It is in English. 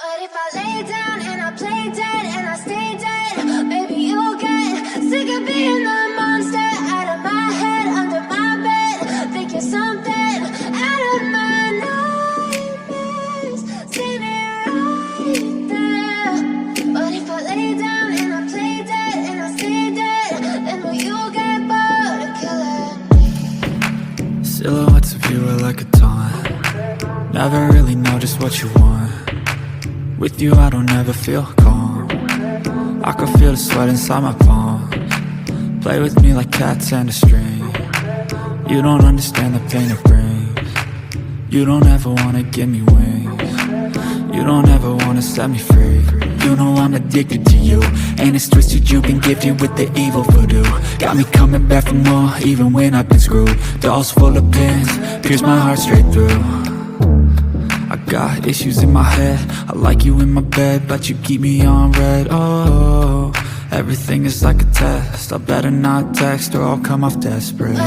But if I lay down and I play dead and I stay dead, maybe you'll get sick of being the monster out of my head, under my bed, thinking something out of my nightmares. See me right there. But if I lay down and I play dead and I stay dead, then will you get bored of killing me? Silhouettes of you are like a taunt. Never really know just what you want. With you I don't ever feel calm. I can feel the sweat inside my palms. Play with me like cats and a string. You don't understand the pain it brings. You don't ever wanna give me wings. You don't ever wanna set me free. You know I'm addicted to you, and it's twisted, you've been gifted with the evil voodoo. Got me coming back for more, even when I've been screwed. Dolls full of pins, pierce my heart straight through. I got issues in my head, I like you in my bed, but you keep me on red. Oh, everything is like a test, I better not text or I'll come off desperate.